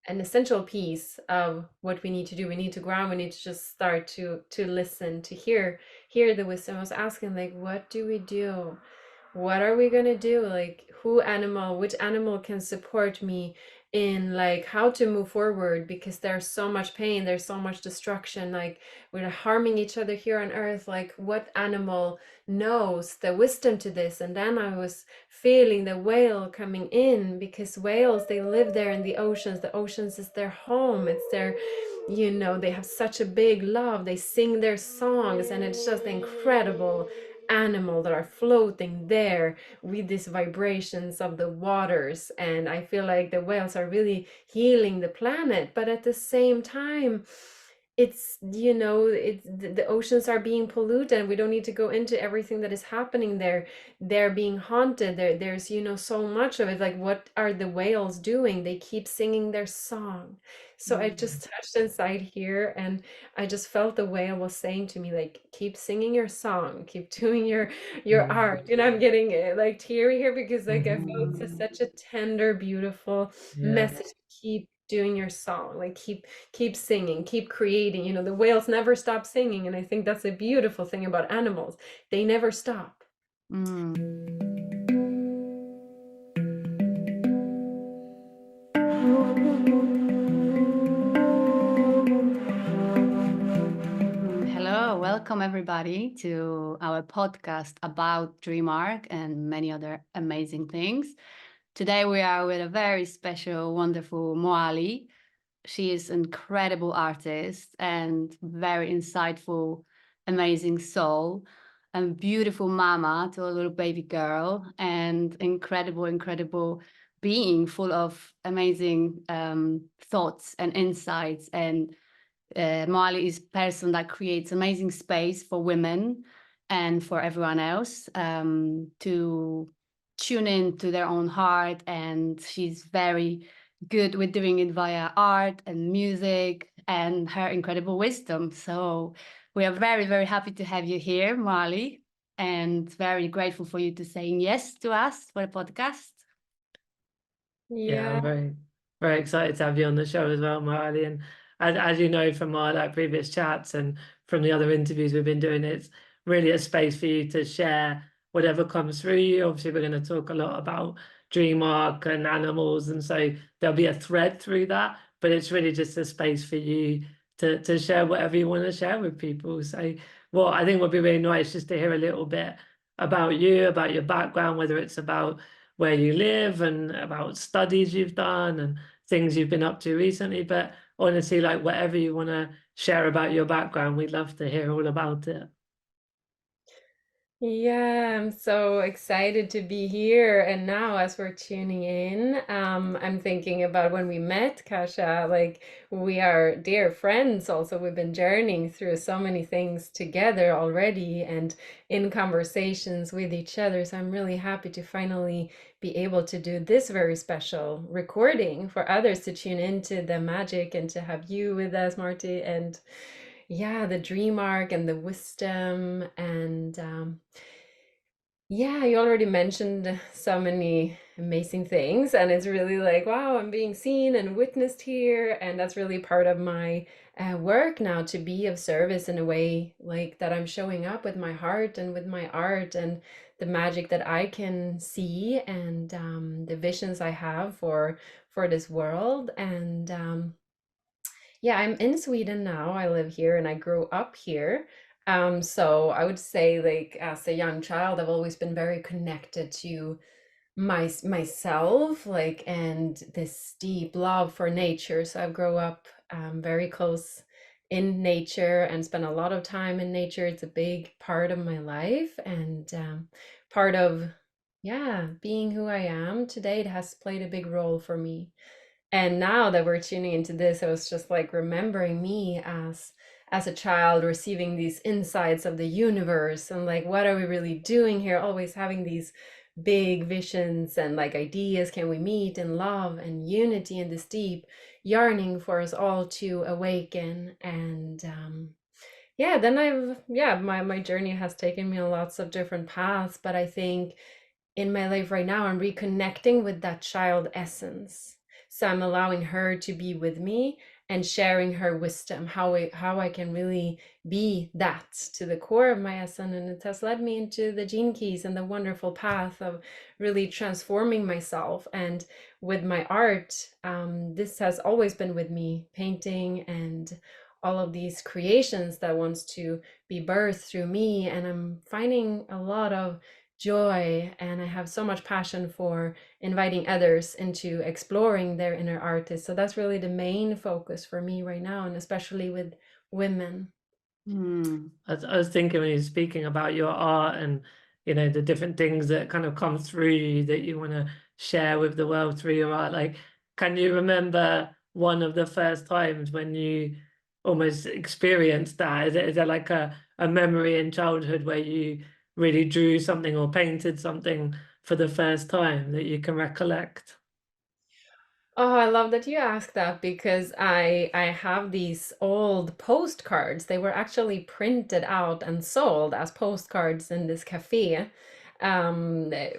an essential piece of what we need to do. We need to ground. We need to just start to listen, to hear the wisdom. I was asking, like, what do we do? What are we gonna do? Like, which animal can support me in like how to move forward? Because there's so much pain, there's so much destruction, like we're harming each other here on earth. Like, what animal knows the wisdom to this? And then I was feeling the whale coming in, because whales, they live there in the oceans. The oceans is their home. It's their, they have such a big love. They sing their songs, and it's just incredible animal that are floating there with these vibrations of the waters. And I feel like the whales are really healing the planet, but at the same time, it's the oceans are being polluted, and we don't need to go into everything that is happening there. They're being haunted. There's so much of it. Like, what are the whales doing? They keep singing their song. So I just touched inside here, and I just felt the whale was saying to me, like, keep singing your song, keep doing your art. I'm getting like teary here, because like I feel it's such a tender, beautiful Yeah. message. Keep doing your song, like keep singing, keep creating. The whales never stop singing, and I think that's a beautiful thing about animals. They never stop. Hello, welcome everybody to our podcast about Dream Arc and many other amazing things. Today we are with a very special, wonderful Moali. She is an incredible artist and very insightful, amazing soul, and beautiful mama to a little baby girl, and incredible being full of amazing thoughts and insights. And Moali is a person that creates amazing space for women and for everyone else to tune in to their own heart. And she's very good with doing it via art and music and her incredible wisdom. So we are very happy to have you here, Moali, and very grateful for you to saying yes to us for the podcast. Yeah, Yeah. I'm very excited to have you on the show as well, Marley. And as you know from our previous chats and from the other interviews we've been doing, it's really a space for you to share whatever comes through you. Obviously, we're going to talk a lot about dream arc and animals, and so there'll be a thread through that. But it's really just a space for you to share whatever you want to share with people. So, what I think would be really nice just to hear a little bit about you, about your background, whether it's about where you live and about studies you've done and things you've been up to recently. But honestly, like whatever you want to share about your background, we'd love to hear all about it. Yeah, I'm so excited to be here. And now, as we're tuning in, I'm thinking about when we met, Kasia. Like, we are dear friends also. We've been journeying through so many things together already and in conversations with each other. So I'm really happy to finally be able to do this very special recording for others to tune into the magic, and to have you with us, Marty. And yeah, the dream arc and the wisdom. And yeah, you already mentioned so many amazing things, and it's really like, wow, I'm being seen and witnessed here. And that's really part of my work now, to be of service in a way like that. I'm showing up with my heart and with my art, and the magic that I can see, and the visions I have for this world. And yeah, I'm in Sweden now. I live here and I grew up here. So I would say, like, as a young child, I've always been very connected to myself, like, and this deep love for nature. So I've grown up very close in nature and spent a lot of time in nature. It's a big part of my life, and part of, yeah, being who I am today. It has played a big role for me. And now that we're tuning into this, I was just like remembering me as a child, receiving these insights of the universe, and like, what are we really doing here? Always having these big visions and like ideas. Can we meet in love and unity, and this deep yearning for us all to awaken? And yeah, then my journey has taken me on lots of different paths, but I think in my life right now, I'm reconnecting with that child essence. So I'm allowing her to be with me and sharing her wisdom, how I can really be that to the core of my essence. And it has led me into the gene keys and the wonderful path of really transforming myself. And with my art, this has always been with me, painting and all of these creations that wants to be birthed through me. And I'm finding a lot of joy, and I have so much passion for inviting others into exploring their inner artist. So that's really the main focus for me right now, and especially with women. I was thinking when you're speaking about your art and, you know, the different things that kind of come through you that you want to share with the world through your art. Like, can you remember one of the first times when you almost experienced that? Is there like a memory in childhood where you really drew something or painted something for the first time that you can recollect? Oh, I love that you asked that, because I have these old postcards. They were actually printed out and sold as postcards in this cafe. Um, eh,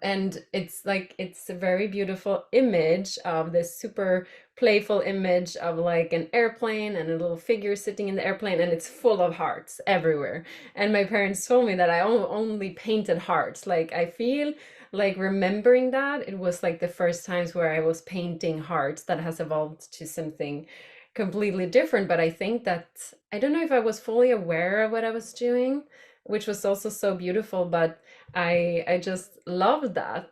and it's like it's a very beautiful image of this super playful image of like an airplane and a little figure sitting in the airplane, and it's full of hearts everywhere. And my parents told me that I only painted hearts. Like I feel like remembering that it was like the first times where I was painting hearts that has evolved to something completely different. But I think that I don't know if I was fully aware of what I was doing, which was also so beautiful. But I just loved that.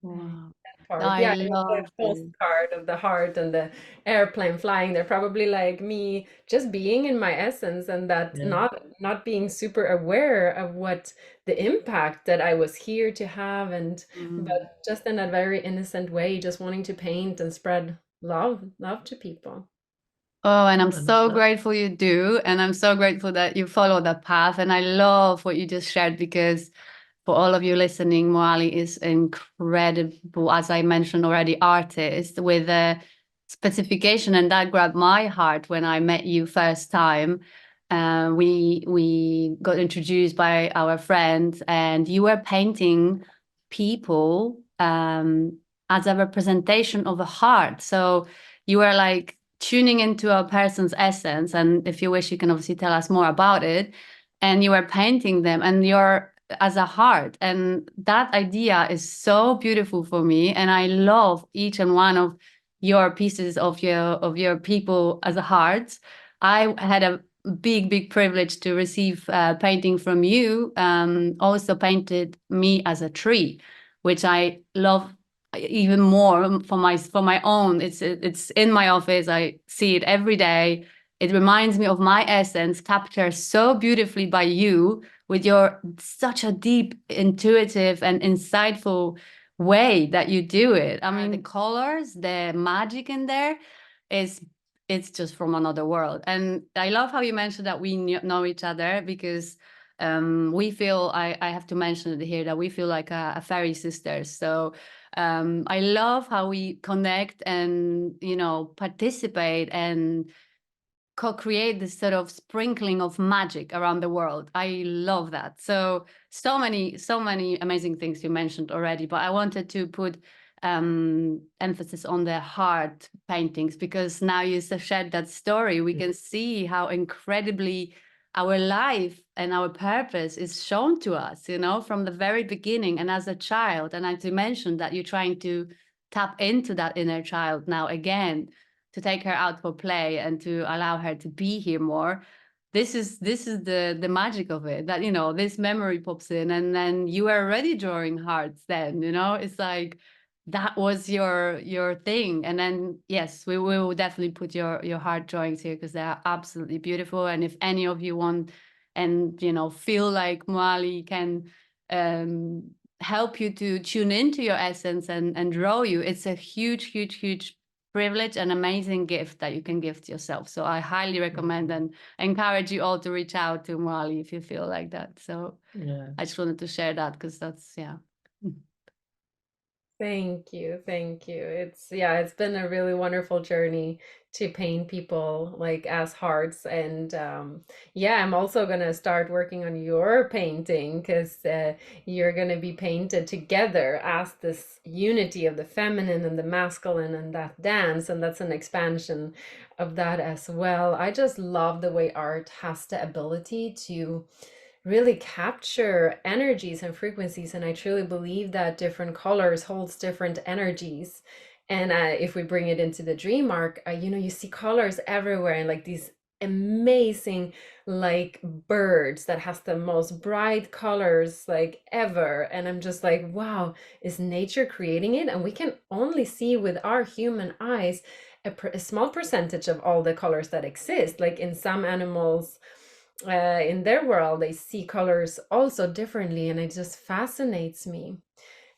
Wow. Part. I Yeah, it was love a this. postcard of the heart and the airplane flying. They're probably like me just being in my essence, and that Yeah. not being super aware of what the impact that I was here to have, and but just in a very innocent way, just wanting to paint and spread love to people. Oh, and I'm I love so that. grateful you do. And I'm so grateful that you follow that path. And I love what you just shared, because for all of you listening, Moali is incredible, as I mentioned already, artist with a specification. And that grabbed my heart when I met you first time. We got introduced by our friends, and you were painting people as a representation of a heart. So you were like tuning into a person's essence. And if you wish, you can obviously tell us more about it. And you were painting them, and you're as a heart. And that idea is so beautiful for me. And I love each and one of your pieces of your people as a heart. I had a big privilege to receive painting from you. Also painted me as a tree, which I love even more for my own. It's in my office. I see it every day. It reminds me of my essence, captured so beautifully by you, with your such a deep, intuitive and insightful way that you do it. I mean, the colors, the magic in there is, it's just from another world. And I love how you mentioned that we know each other, because we feel, I have to mention it here, that we feel like a fairy sisters. So I love how we connect and, you know, participate and co-create this sort of sprinkling of magic around the world. I love that. So many amazing things you mentioned already, but I wanted to put emphasis on the heart paintings, because now you shared that story, we can see how incredibly our life and our purpose is shown to us, you know, from the very beginning and as a child. And as you mentioned, that you're trying to tap into that inner child now again, to take her out for play and to allow her to be here more. This is the magic of it, that, you know, this memory pops in, and then you are already drawing hearts. Then, you know, it's like that was your thing. And then yes, we will definitely put your heart drawings here, because they are absolutely beautiful. And if any of you want and, you know, feel like Moali can help you to tune into your essence and draw you, it's a huge privilege and amazing gift that you can give to yourself. So I highly recommend and encourage you all to reach out to Moali if you feel like that. So Yeah. I just wanted to share that, because that's, yeah. Thank you. Thank you. It's been a really wonderful journey to paint people like as hearts. And yeah, I'm also gonna start working on your painting because you're gonna be painted together as this unity of the feminine and the masculine and that dance. And that's an expansion of that as well. I just love the way art has the ability to really capture energies and frequencies, and I truly believe that different colors holds different energies. And if we bring it into the dream arc, you see colors everywhere, and like these amazing like birds that has the most bright colors like ever, and I'm just like, wow, is nature creating it? And we can only see with our human eyes a small percentage of all the colors that exist. Like in some animals, in their world, they see colors also differently, and it just fascinates me.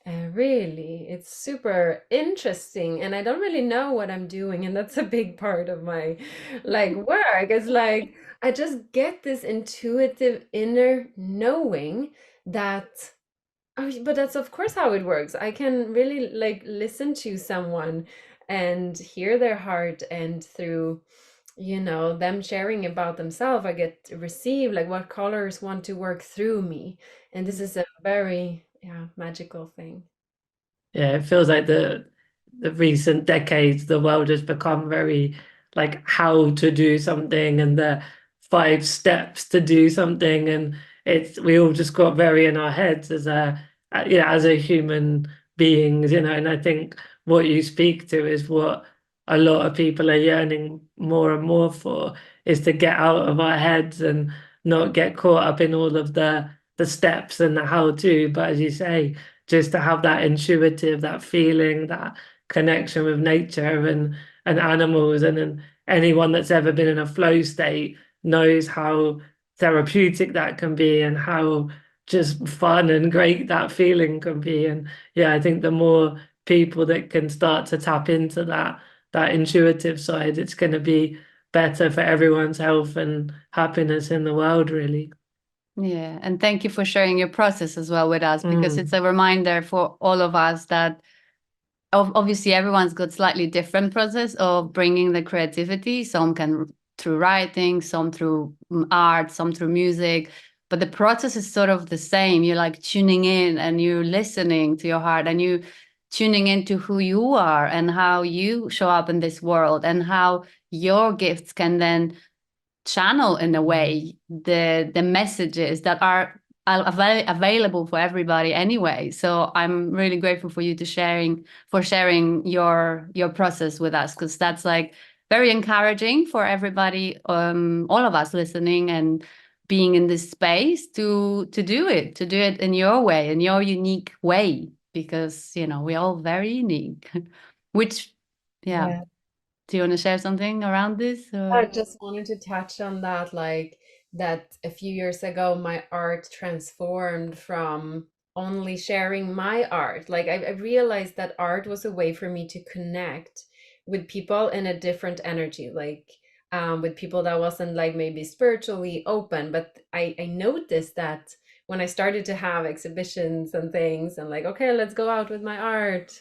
Really, it's super interesting, and I don't really know what I'm doing, and that's a big part of my like work. It's like I just get this intuitive inner knowing that, oh, but that's of course how it works. I can really like listen to someone and hear their heart, and through them sharing about themselves, I get to receive like what colors want to work through me. And this is a very, yeah, magical thing. Yeah, it feels like the recent decades, the world has become very like how to do something and the 5 steps to do something, and it's we all just got very in our heads as as a human beings, and I think what you speak to is what a lot of people are yearning more and more for, is to get out of our heads and not get caught up in all of the steps and the how to, but as you say, just to have that intuitive, that feeling, that connection with nature and animals. And then anyone that's ever been in a flow state knows how therapeutic that can be and how just fun and great that feeling can be. And yeah, I think the more people that can start to tap into that intuitive side, it's going to be better for everyone's health and happiness in the world, really. Yeah, and thank you for sharing your process as well with us, because it's Mm. a reminder for all of us that obviously everyone's got slightly different process of bringing the creativity. Some can through writing, some through art, some through music, but the process is sort of the same. You're like tuning in and you're listening to your heart, and you tuning into who you are and how you show up in this world, and how your gifts can then channel in a way the messages that are available for everybody anyway. So I'm really grateful for you for sharing your process with us, because that's like very encouraging for everybody, all of us listening and being in this space to do it in your way, in your unique way, because we're all very unique. Which, yeah, Yeah. do you want to share something around this, I or? just wanted to touch on that, like that a few years ago, my art transformed from only sharing my art. Like I realized that art was a way for me to connect with people in a different energy, like with people that wasn't like maybe spiritually open. But I noticed that when I started to have exhibitions and things, and like, okay, let's go out with my art,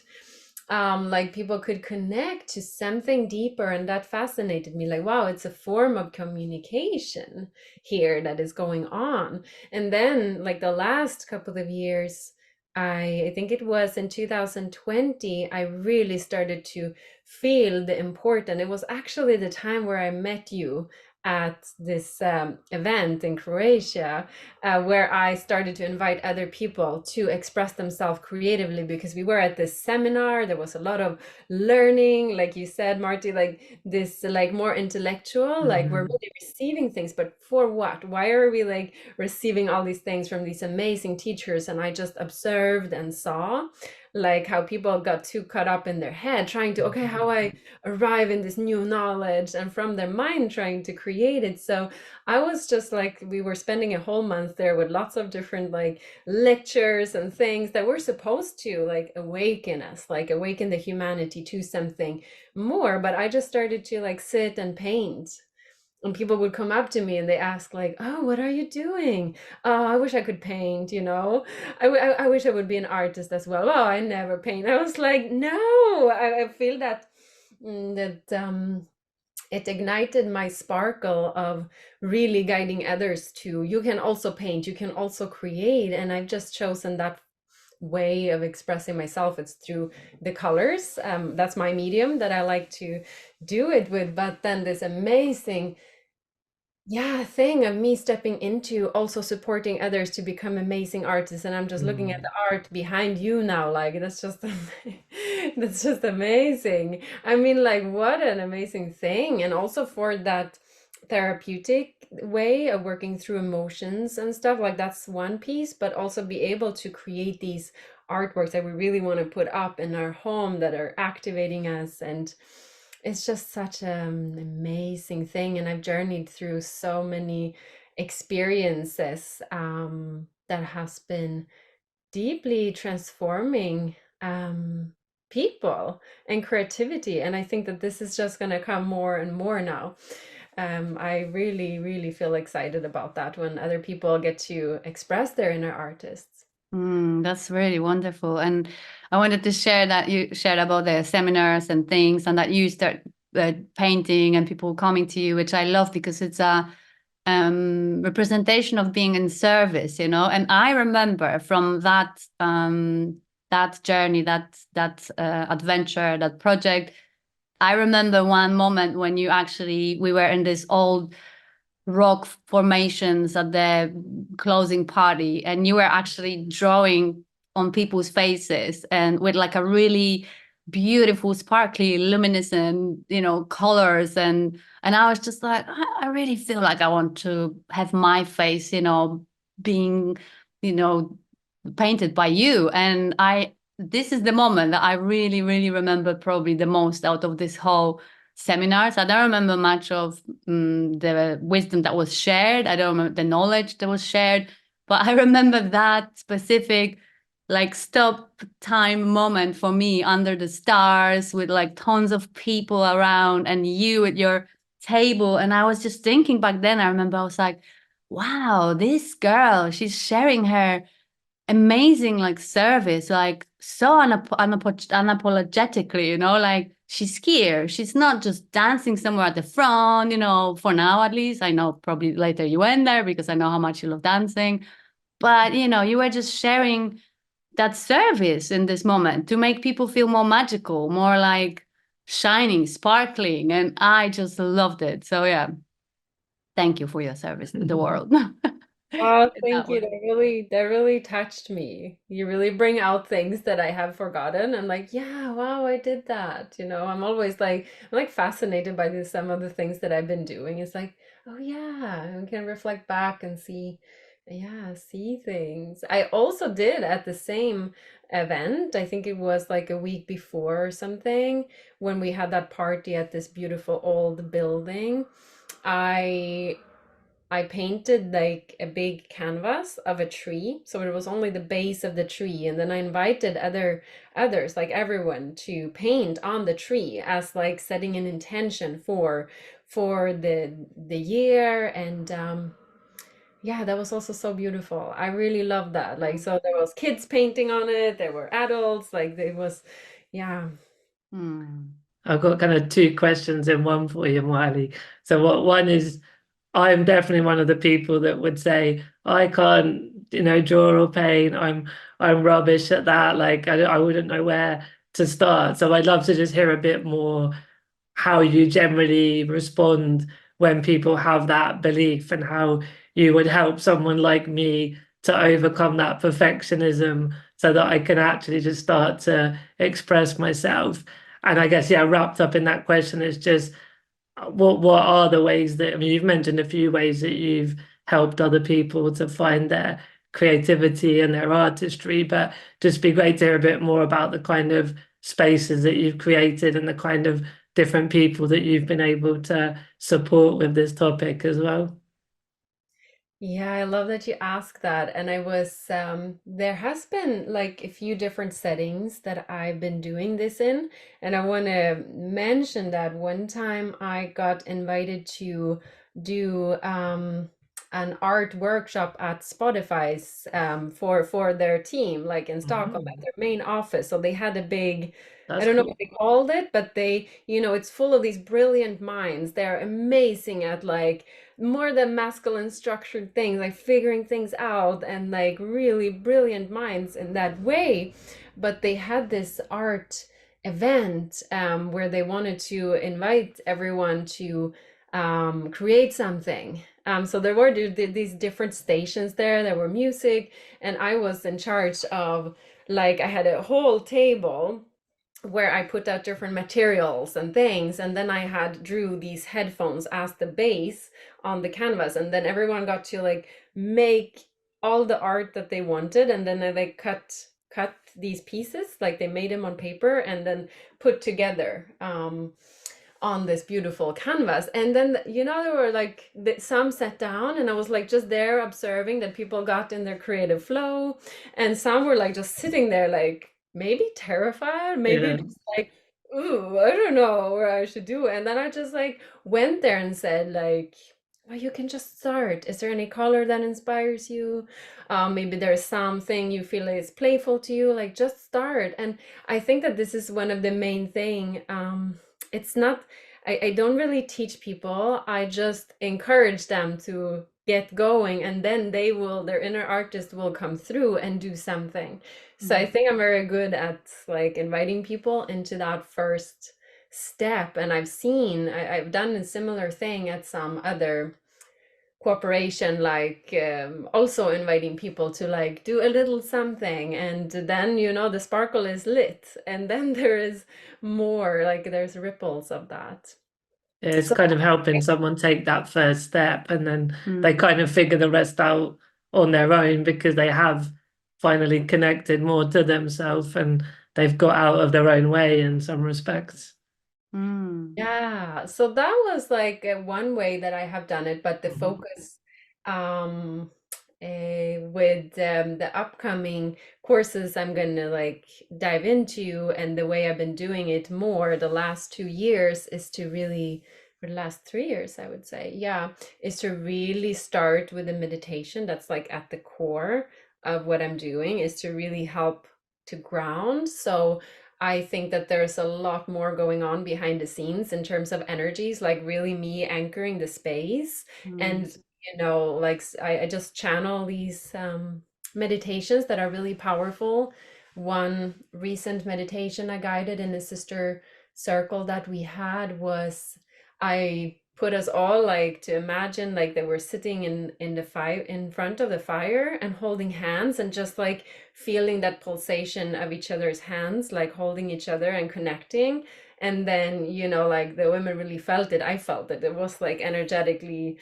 like people could connect to something deeper, and that fascinated me. Like, wow, it's a form of communication here that is going on. And then like the last couple of years, I think it was in 2020, I really started to feel the important. It was actually the time where I met you at this event in Croatia, where I started to invite other people to express themselves creatively, because we were at this seminar. There was a lot of learning, like you said, Marty, like this, like more intellectual, like we're Mhm. really receiving things, but for what? Why are we like receiving all these things from these amazing teachers? And I just observed and saw like how people got too caught up in their head trying to, okay, how I arrive in this new knowledge, and from their mind trying to create it. So I was just like, we were spending a whole month there with lots of different like lectures and things that were supposed to like awaken us, like awaken the humanity to something more. But I just started to like sit and paint and people would come up to me and they ask like, "Oh, what are you doing? Oh, I wish I could paint, you know. I wish I would be an artist as well. Oh, I never paint." I was like, "No, I feel that it ignited my sparkle of really guiding others to, you can also paint, you can also create." And I've just chosen that way of expressing myself. It's through the colors. That's my medium that I like to do it with. But then this amazing, yeah, thing of me stepping into also supporting others to become amazing artists. And I'm just looking at Mm. the art behind you now, like that's just that's just amazing. I mean, like, what an amazing thing. And also for that therapeutic way of working through emotions and stuff, like that's one piece, but also be able to create these artworks that we really want to put up in our home that are activating us. And it's just such an amazing thing. And I've journeyed through so many experiences that has been deeply transforming people and creativity. And I think that this is just going to come more and more now. I really, really feel excited about that when other people get to express their inner artists. That's really wonderful. And I wanted to share that you shared about the seminars and things, and that you start painting and people coming to you, which I love because it's a representation of being in service, you know. And I remember from that journey, that adventure, that project, I remember one moment when we were in this old rock formations at the closing party, and you were actually drawing on people's faces and with like a really beautiful, sparkly, luminescent, colors. And I was just like, I really feel like I want to have my face, being, you know, painted by you. And this is the moment that I really, really remember probably the most out of this whole seminars. I don't remember much of the wisdom that was shared. I don't remember the knowledge that was shared, but I remember that specific like stop time moment for me under the stars with like tons of people around and you at your table. And I was just thinking back then, I remember I was like, wow, this girl, she's sharing her amazing like service, like so unapologetically, like she's here, she's not just dancing somewhere at the front, for now at least. I know probably later you went there because I know how much you love dancing, but you were just sharing that service in this moment to make people feel more magical, more like shining, sparkling, and I just loved it. So yeah, thank you for your service to the world. Oh, In thank that you. way. That really touched me. You really bring out things that I have forgotten. I'm like, yeah, wow, I did that. I'm always like, I'm like fascinated by some of the things that I've been doing. It's like, oh yeah, I can reflect back and see, yeah, see things. I also did at the same event. I think it was like a week before or something when we had that party at this beautiful old building. I I painted like a big canvas of a tree, so it was only the base of the tree, and then I invited others, like everyone, to paint on the tree as like setting an intention for the year. And yeah, that was also so beautiful. I really loved that. Like, so there was kids painting on it, there were adults, like it was, yeah. Mm. I've got kind of two questions in one for you, Moali. So what one is, I'm definitely one of the people that would say I can't, draw or paint. I'm rubbish at that. Like I wouldn't know where to start. So I'd love to just hear a bit more how you generally respond when people have that belief and how you would help someone like me to overcome that perfectionism so that I can actually just start to express myself. And I guess, yeah, wrapped up in that question is just what are the ways that, I mean, you've mentioned a few ways that you've helped other people to find their creativity and their artistry, but just be great to hear a bit more about the kind of spaces that you've created and the kind of different people that you've been able to support with this topic as well. Yeah, I love that you asked that. And there has been like a few different settings that I've been doing this in. And I want to mention that one time I got invited to do an art workshop at Spotify's for their team, like in Stockholm at their main office. So they had a big, I That's don't know cool. what they called it, but they, it's full of these brilliant minds. They're amazing at like more than masculine structured things, like figuring things out, and like really brilliant minds in that way. But they had this art event where they wanted to invite everyone to create something. So there were these different stations there. There were music, and I was in charge of, like, I had a whole table where I put out different materials and things, and then I had drew these headphones as the base on the canvas, and then everyone got to like make all the art that they wanted, and then they cut these pieces, like they made them on paper and then put together on this beautiful canvas. And then there were like some sat down, and I was like just there observing that people got in their creative flow, and some were like just sitting there like maybe terrified, maybe Yeah. just like, ooh, I don't know what I should do. And then I just like went there and said like, well, you can just start. Is there any color that inspires you? Maybe there's something you feel is playful to you, like just start. And I think that this is one of the main thing. It's not, I don't really teach people. I just encourage them to get going, and then their inner artist will come through and do something. So I think I'm very good at like inviting people into that first step. And I've done a similar thing at some other cooperation, like also inviting people to like do a little something, and then the sparkle is lit, and then there is more, like there's ripples of that. It's So kind of helping someone take that first step, and then they kind of figure the rest out on their own because they have finally connected more to themselves and they've got out of their own way in some respects. yeah, so that was like one way that I have done it, but the focus um with the upcoming courses I'm gonna like dive into, and the way I've been doing it more the last 2 years is to really, or the last 3 years I would say, yeah, is to really start with a meditation that's like at the core of what I'm doing, is to really help to ground. So I think that there's a lot more going on behind the scenes in terms of energies, like really me anchoring the space. And like I just channel these meditations that are really powerful. One recent meditation I guided in a sister circle that we had was, I put us all like to imagine like that we're sitting in the fire, in front of the fire, and holding hands, and just like feeling that pulsation of each other's hands, like holding each other and connecting. And then like the women really felt it. I felt it. It was like energetically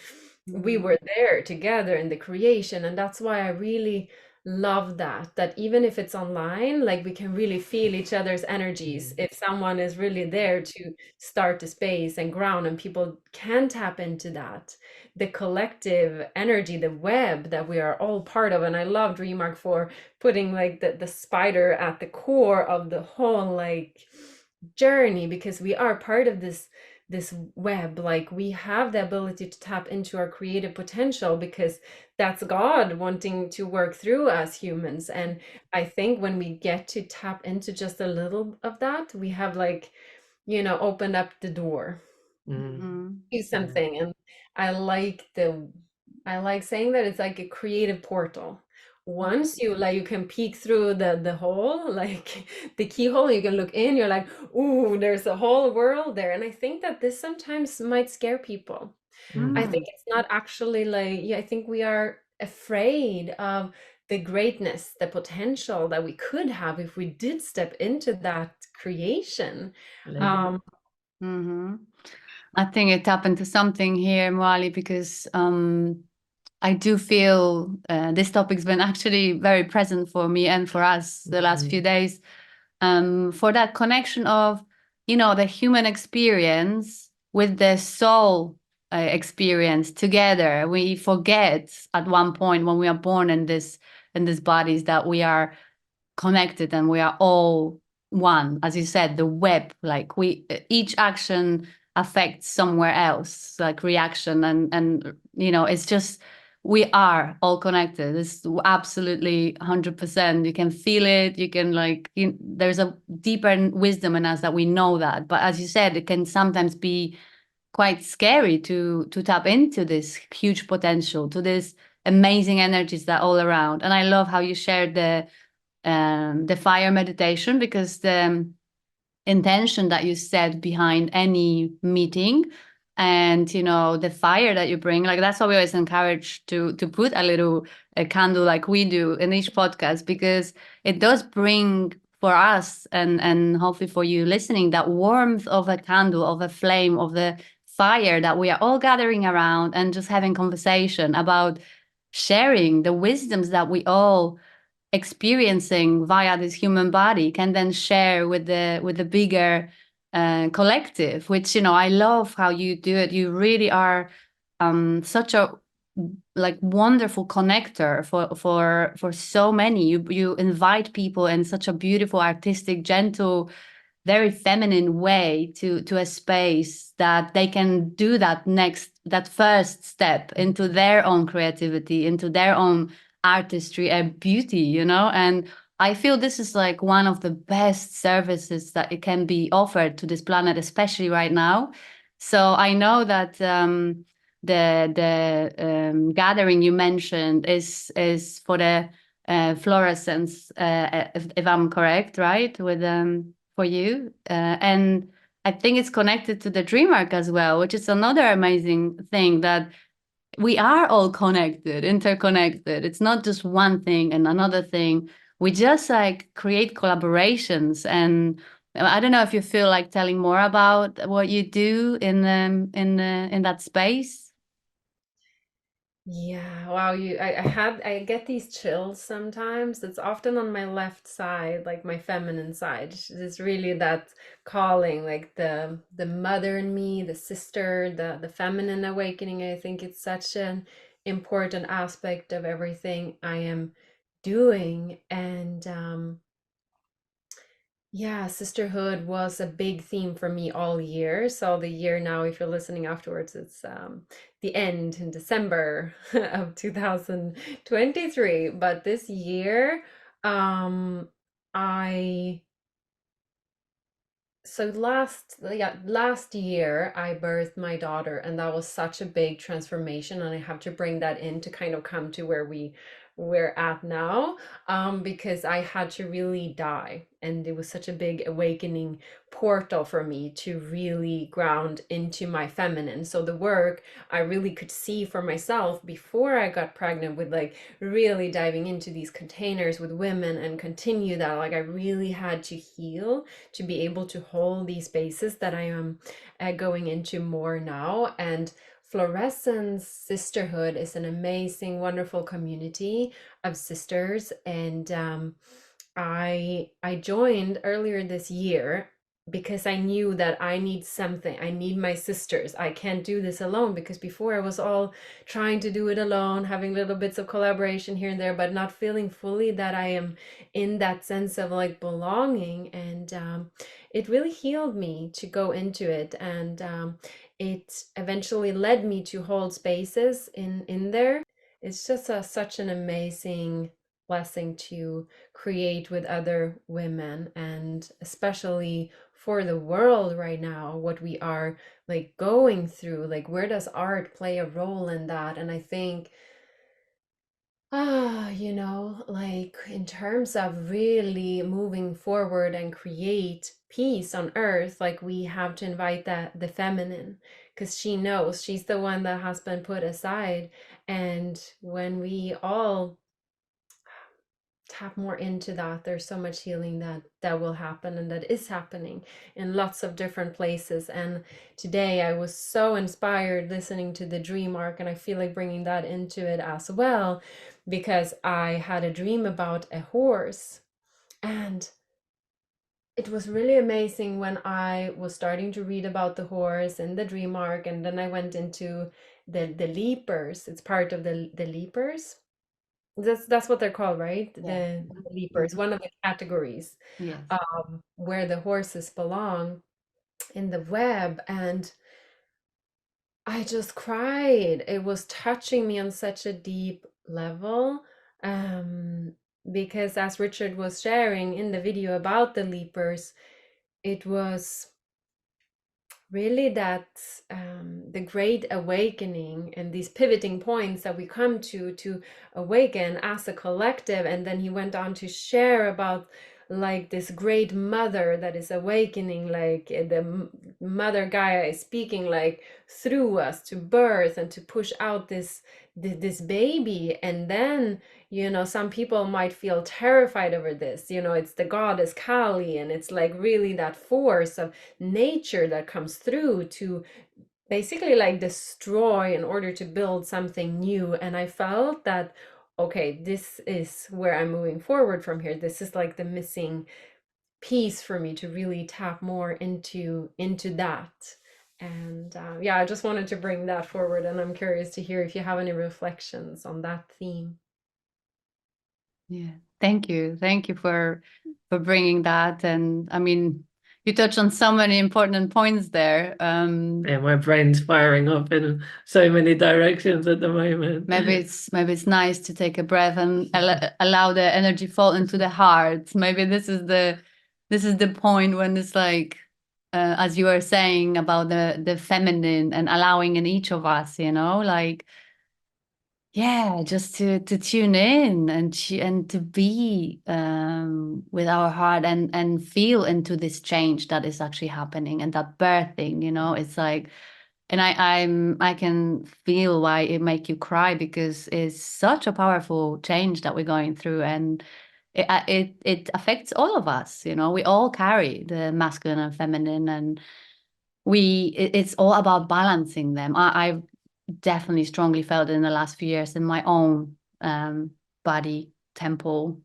we were there together in the creation. And that's why I really love that even if it's online, like we can really feel each other's energies if someone is really there to start the space and ground, and people can tap into that, the collective energy, the web that we are all part of. And I love Dreamark for putting like the spider at the core of the whole like journey, because we are part of this web. Like we have the ability to tap into our creative potential, because that's God wanting to work through us humans. And I think when we get to tap into just a little of that, we have like opened up the door do something. And I like saying that it's like a creative portal. Once you can peek through the hole, like the keyhole, you can look in, you're like, ooh, there's a whole world there. And I think that this sometimes might scare people. I think it's not actually like, yeah, I think we are afraid of the greatness, the potential that we could have if we did step into that creation. I think it happened to something here, Moali, because I do feel this topic's been actually very present for me and for us the last few days. For that connection of, the human experience with the soul experience together. We forget at one point when we are born in these bodies that we are connected and we are all one. As you said, the web, like each action affects somewhere else, like reaction. And it's just, we are all connected. It's absolutely 100%. You can feel it. You can there's a deeper wisdom in us that we know that. But as you said, it can sometimes be quite scary to tap into this huge potential, to this amazing energies that are all around. And I love how you shared the fire meditation, because the intention that you set behind any meeting, and the fire that you bring, like that's why we always encourage to put a candle like we do in each podcast, because it does bring for us, and hopefully for you listening, that warmth of a candle, of a flame, of the fire that we are all gathering around and just having conversation about sharing the wisdoms that we all experiencing via this human body, can then share with the bigger collective. Which I love how you do it. You really are such a wonderful connector for so many. You invite people in such a beautiful, artistic, gentle, very feminine way to a space that they can do that first step into their own creativity, into their own artistry and beauty. And I feel this is like one of the best services that it can be offered to this planet, especially right now. So I know that the gathering you mentioned is for the Florescence, if I'm correct, right? With for you, and I think it's connected to the dream arc as well, which is another amazing thing, that we are all connected, interconnected. It's not just one thing and another thing. We just create collaborations. And I don't know if you feel like telling more about what you do in that space. Yeah, wow, I get these chills sometimes. It's often on my left side, like my feminine side. It's really that calling, like the mother in me, the sister, the feminine awakening. I think it's such an important aspect of everything I am doing. And yeah, sisterhood was a big theme for me all year. So the year now, if you're listening afterwards, it's the end in December of 2023. But this year, um, I so last year I birthed my daughter, and that was such a big transformation, and I have to bring that in to kind of come to where we're at now, because I had to really die, and it was such a big awakening portal for me to really ground into my feminine. So the work I really could see for myself before I got pregnant, with like really diving into these containers with women and continue that, like I really had to heal to be able to hold these spaces that I am going into more now. And Florescence Sisterhood is an amazing, wonderful community of sisters, and I joined earlier this year because I knew that I need something. I need my sisters. I can't do this alone, because before I was all trying to do it alone, having little bits of collaboration here and there, but not feeling fully that I am in that sense of like belonging. And it really healed me to go into it, and it eventually led me to hold spaces in there. It's just such an amazing blessing to create with other women, and especially for the world right now, what we are like going through, like where does art play a role in that? And I think like in terms of really moving forward and create peace on earth, like we have to invite the feminine, because she knows, she's the one that has been put aside. And when we all tap more into that, there's so much healing that will happen, and that is happening in lots of different places. And today I was so inspired listening to the dream arc, and I feel like bringing that into it as well, because I had a dream about a horse. And it was really amazing when I was starting to read about the horse and the dream arc, and then I went into the leapers. It's part of the leapers. That's what they're called, right? Yeah. The leapers, one of the categories Yes. where the horses belong. in the web, and I just cried. It was touching me on such a deep level. Um, because as Richard was sharing in the video about the leapers, it was really that the great awakening and these pivoting points that we come to awaken as a collective. And then he went on to share about like this great mother that is awakening, like mother Gaia is speaking like through us to birth and to push out this baby. And then, you know, some people might feel terrified over this, you know, it's the goddess Kali, and it's like really that force of nature that comes through to basically like destroy in order to build something new. And I felt that, okay, this is where I'm moving forward from here. This is like the missing piece for me to really tap more into that. And yeah, I just wanted to bring that forward, and I'm curious to hear if you have any reflections on that theme. Yeah, thank you for bringing that. And I mean, you touched on so many important points there. Yeah, my brain's firing up in so many directions at the moment. Maybe it's nice to take a breath and allow the energy fall into the heart. Maybe this is the point when it's like, as you were saying about the feminine and allowing in each of us, you know, like, yeah, just to tune in and to be with our heart and feel into this change that is actually happening, and that birthing, you know. It's like, and I can feel why it make you cry, because it's such a powerful change that we're going through, and it affects all of us, you know. We all carry the masculine and feminine, and it's all about balancing them. I've definitely strongly felt it in the last few years in my own body temple,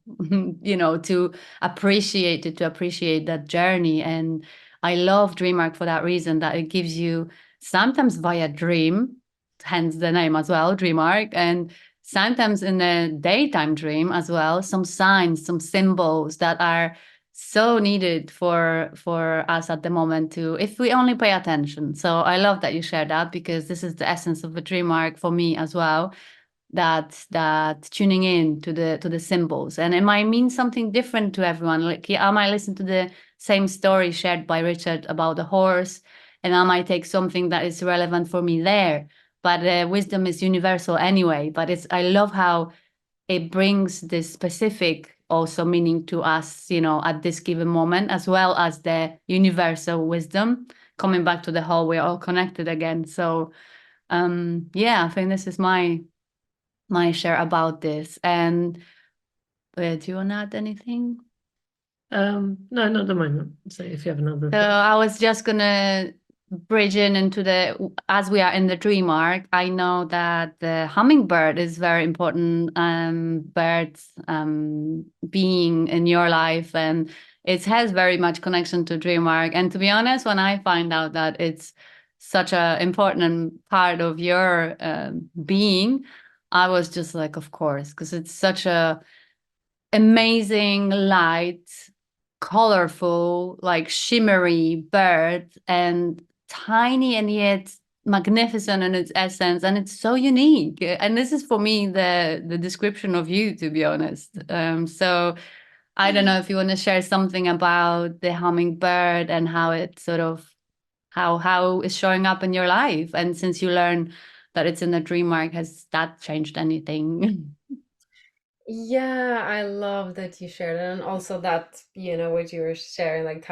you know, to appreciate it, to appreciate that journey. And I love Dreamark for that reason, that it gives you sometimes via dream, hence the name as well, Dreamark, and sometimes in a daytime dream as well, some signs, some symbols that are so needed for us at the moment, to, if we only pay attention. So I love that you share that, because this is the essence of a dream arc for me as well, that tuning in to the symbols. And it might mean something different to everyone. Like, yeah, I might listen to the same story shared by Richard about the horse, and I might take something that is relevant for me there, but wisdom is universal anyway. But it's, I love how it brings this specific also meaning to us, you know, at this given moment, as well as the universal wisdom, coming back to the whole, we're all connected again. So yeah, I think this is my share about this. And do you want to add anything? No, not at the moment. So if you have another So I was just gonna bridge into the, as we are in the dream arc, I know that the hummingbird is very important bird being in your life, and it has very much connection to dream arc. And to be honest, when I find out that it's such a important part of your being, I was just like, of course, because it's such a amazing light, colorful, like shimmery bird, and tiny and yet magnificent in its essence, and it's so unique. And this is for me the description of you, to be honest. So I don't know if you want to share something about the hummingbird and how it sort of, how it's showing up in your life, and since you learn that it's in the dream arc, has that changed anything? Yeah, I love that you shared it, and also that, you know, what you were sharing, like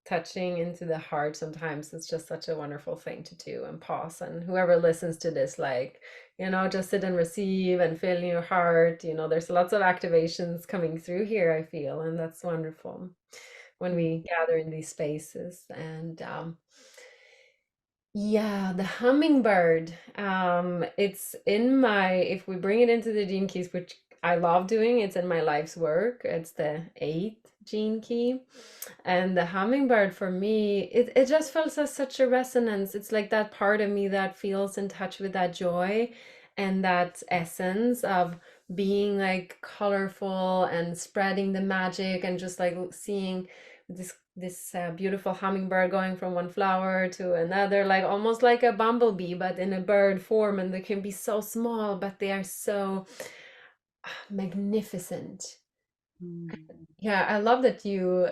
touching into the heart. Sometimes it's just such a wonderful thing to do and pause. And whoever listens to this, like, you know, just sit and receive and feel in your heart. You know, there's lots of activations coming through here, I feel, and that's wonderful when we gather in these spaces. And yeah, the hummingbird. It's in my, if we bring it into the gene keys, which I love doing, it's in my life's work. It's the eighth gene key. And the hummingbird for me, it just feels as such a resonance. It's like that part of me that feels in touch with that joy and that essence of being like colorful and spreading the magic and just like seeing this this beautiful hummingbird going from one flower to another, like almost like a bumblebee, but in a bird form, and they can be so small, but they are so magnificent. Mm. Yeah, I love that you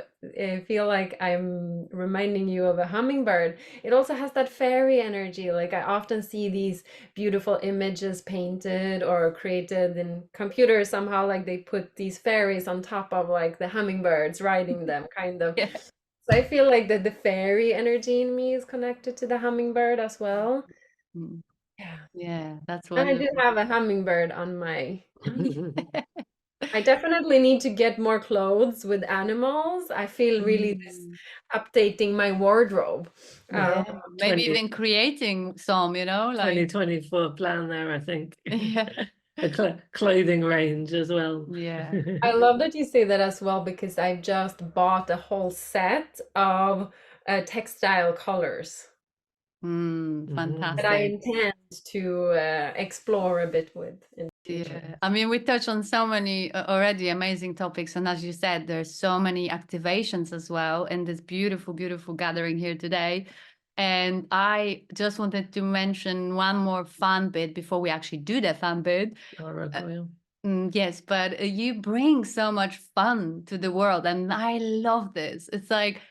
feel like I'm reminding you of a hummingbird. It also has that fairy energy. Like I often see these beautiful images painted or created in computers somehow, like they put these fairies on top of like the hummingbirds riding them, kind of. Yeah. So I feel like the fairy energy in me is connected to the hummingbird as well. Mm. Yeah. Yeah, that's And I do wonderful. have a hummingbird on my I definitely need to get more clothes with animals. I feel really this Mm. updating my wardrobe. Yeah, Yeah, Um, maybe 20 even creating some, you know, like 2024 plan there, I think. yeah, A clothing range as well. yeah. I love that you say that as well because I just bought a whole set of textile colors that I Fantastic. intend to explore a bit with in the future. Yeah, I mean, we touched on so many already amazing topics, and as you said, there's so many activations as well in this beautiful, beautiful gathering here today. And I just wanted to mention one more fun bit before we actually do the fun bit. Uh, Oracle. Yes, but you bring so much fun to the world, and I love this. It's like,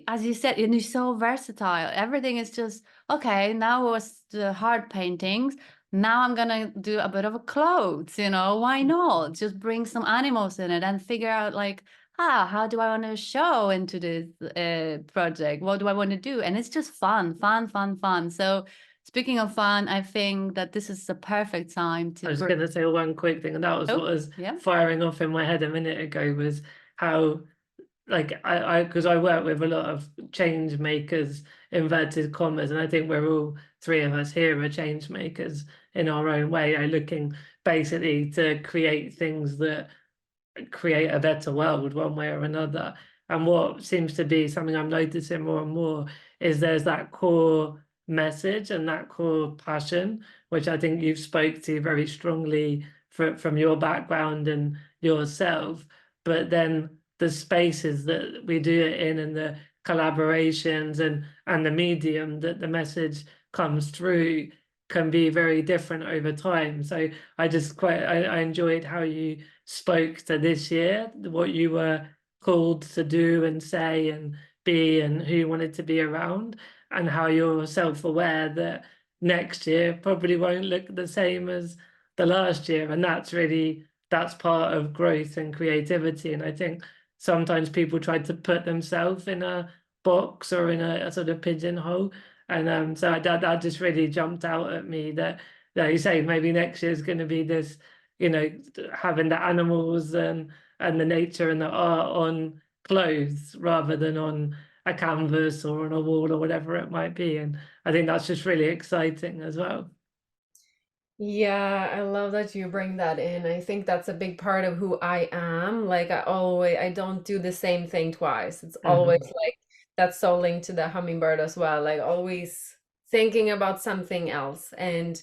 as you said, and you're so versatile. Everything is just okay. Now was the hard paintings. Now I'm gonna do a bit of a clothes. You know, why not? Just bring some animals in it and figure out like, how do I want to show into this project? What do I want to do? And it's just fun, fun, fun, fun. So. Speaking of fun, I think that this is the perfect time I to was going to say one quick thing, and that was what Oh, was yeah. firing off in my head a minute ago was how, like, because I work with a lot of change makers, inverted commas, and I think we're all three of us here are change makers in our own way, are looking basically to create things that create a better world one way or another. And what seems to be something I'm noticing more and more is there's that core message and that core passion, which I think you've spoke to very strongly from your background and yourself. But then the spaces that we do it in and the collaborations and the medium that the message comes through can be very different over time. So I enjoyed how you spoke to this year, what you were called to do and say and be, and who you wanted to be around, and how you're self-aware that next year probably won't look the same as the last year. And that's part of growth and creativity. And I think sometimes people try to put themselves in a box or in a sort of pigeonhole. And so that just really jumped out at me that you say maybe next year is going to be this, having the animals and the nature and the art on clothes rather than on a canvas or on a wall or whatever it might be. And I think that's just really exciting as well. Yeah, I love that you bring that in. I think that's a big part of who I am. Like I don't do the same thing twice. It's always like that's so linked to the hummingbird as well. Like always thinking about something else. And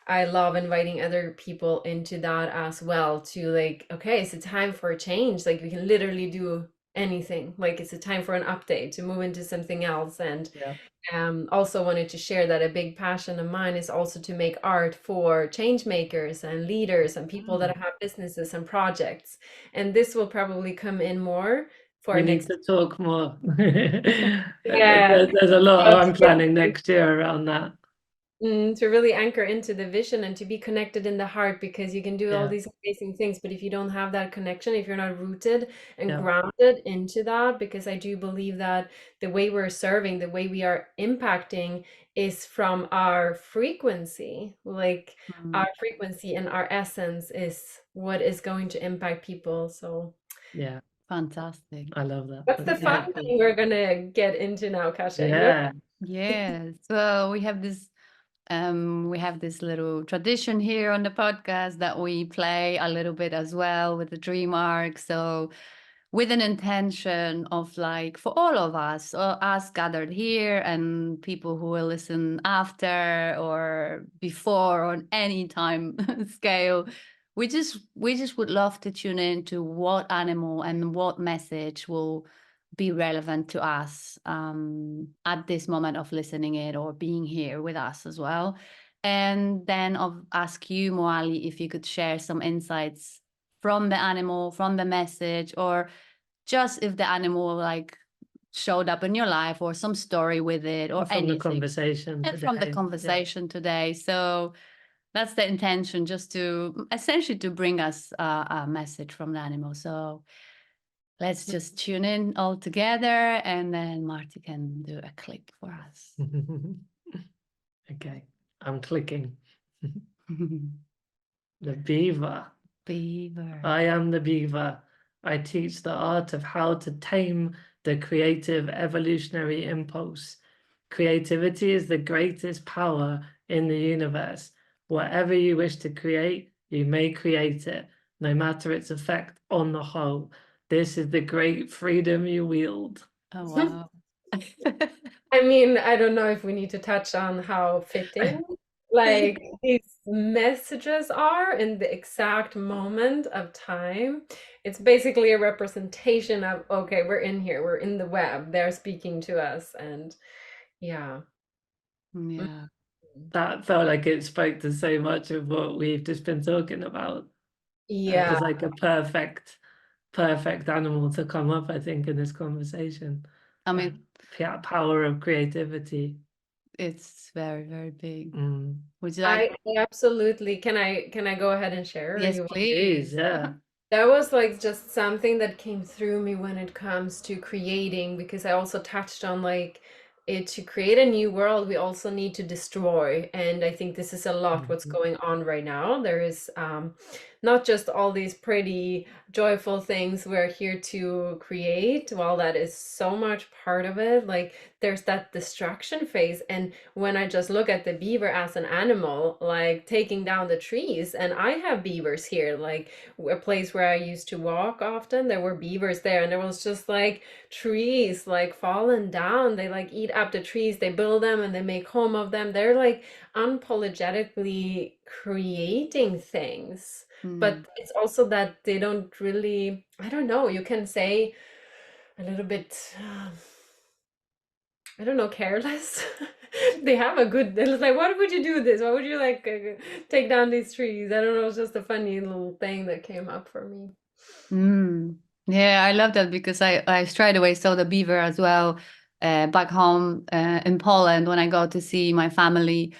I love inviting other people into that as well to like, okay, it's a time for a change. Like we can literally do anything. Like it's a time for an update to move into something else. And Yeah. also wanted to share that a big passion of mine is also to make art for change makers and leaders and people that have businesses and projects. And this will probably come in more for We need next. to talk more. Yeah. There's a lot I'm planning next year around that. To really anchor into the vision and to be connected in the heart because you can do all Yeah, these amazing things, but if you don't have that connection, if you're not rooted and yeah, grounded into that, because I do believe that the way we're serving, the way we are impacting is from our frequency. Like our frequency and our essence is what is going to impact people. So yeah. Fantastic. I love that. what's the That's really fun cool. thing we're gonna get into now, Kasia? Yeah. Yes. So we have this little tradition here on the podcast that we play a little bit as well with the dream arc. So with an intention of like for all of us, us gathered here and people who will listen after or before on any time scale, we just would love to tune in to what animal and what message will be relevant to us at this moment of listening it or being here with us as well. And then I'll ask you, Moali, if you could share some insights from the animal, from the message, or just if the animal like showed up in your life or some story with it or from anything. the conversation And from the today. conversation today. So that's the intention, just to essentially to bring us a message from the animal. So let's just tune in all together, and then Marty can do a click for us. Okay, I'm clicking. The beaver. Beaver. I am the beaver. I teach the art of how to tame the creative evolutionary impulse. Creativity is the greatest power in the universe. Whatever you wish to create, you may create it, no matter its effect on the whole. This is the great freedom you wield. Oh, wow. I mean, I don't know if we need to touch on how fitting like these messages are in the exact moment of time. It's basically a representation of, okay, we're in here, we're in the web, they're speaking to us, and yeah. Yeah. That felt like it spoke to so much of what we've just been talking about. It Yeah. was like a perfect animal to come up, I think, in this conversation. I mean, Power of creativity. it's very, very big. Mm. Would you like? I absolutely. Can I go ahead and share? Or Yes, you want- please. Yeah. That was like just something that came through me when it comes to creating, because I also touched on like it to create a new world, we also need to destroy. And I think this is a lot what's going on right now. There is not just all these pretty, joyful things we're here to create. Well, that is so much part of it. Like there's that distraction phase. And when I just look at the beaver as an animal, like taking down the trees, and I have beavers here, like a place where I used to walk often, there were beavers there, and there was just like trees like fallen down. They like eat up the trees, they build them and they make home of them. They're like unapologetically creating things. But it's also that they don't really, I don't know, you can say a little bit, I don't know, careless. They have a good, they're like, why would you do this? Why would you like take down these trees? I don't know, it's just a funny little thing that came up for me. Yeah, I love that, because I straight away saw the beaver as well back home in Poland when I go to see my family.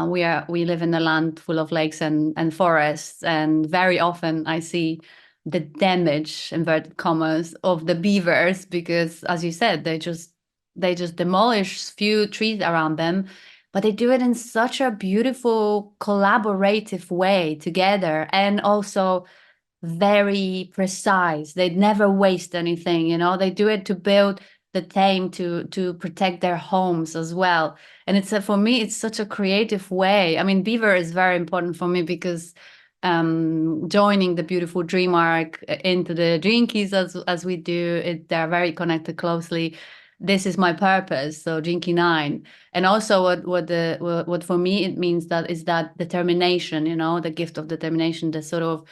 We live in a land full of lakes and forests, and very often I see the damage, inverted commas, of the beavers, because as you said, they just demolish few trees around them, but they do it in such a beautiful collaborative way together, and also very precise. They never waste anything, they do it to build the tame, to protect their homes as well. And for me, it's such a creative way. I mean, beaver is very important for me because joining the beautiful dream arc into the Dream Keys as we do it, they're very connected closely. This is my purpose, so Jinky 9. And also what for me it means that is that determination, the gift of determination, the sort of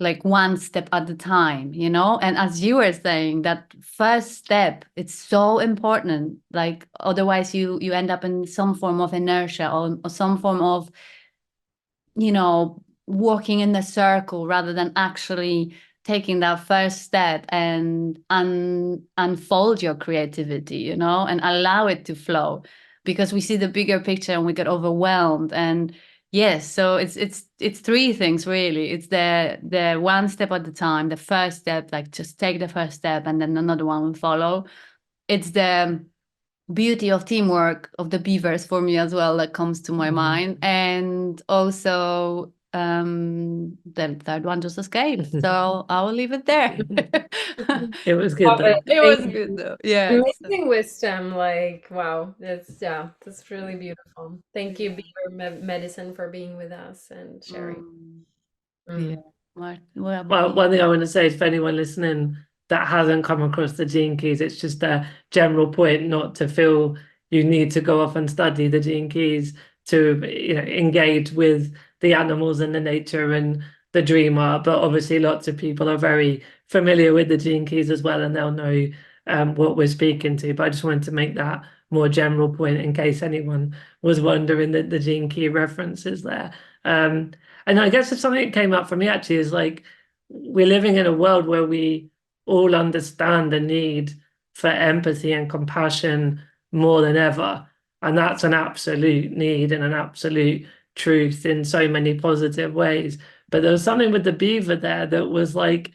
like one step at a time, and as you were saying, that first step, it's so important. Like otherwise you end up in some form of inertia, or some form of walking in the circle, rather than actually taking that first step and unfold your creativity, and allow it to flow, because we see the bigger picture and we get overwhelmed. And yes, so it's three things really. It's the one step at a time, the first step, like just take the first step and then another one will follow. It's the beauty of teamwork of the beavers for me as well that comes to my mind. And also the third one just escaped, so I will leave it there. It was good Love though. it. It was Thank good you. though. Yeah. Amazing wisdom. Like, wow. That's really beautiful. Thank you, Yeah. Beaver Medicine, for being with us and sharing. Yeah. Mm. What Well, about one thing I want to say is for anyone listening that hasn't come across the Gene Keys, it's just a general point not to feel you need to go off and study the Gene Keys to engage with the animals and the nature and the dream art. But obviously lots of people are very familiar with the Gene Keys as well, and they'll know what we're speaking to. But I just wanted to make that more general point in case anyone was wondering the gene key references there. And I guess if something that came up for me actually is like we're living in a world where we all understand the need for empathy and compassion more than ever. And that's an absolute need and an absolute truth in so many positive ways. But there was something with the beaver there that was like,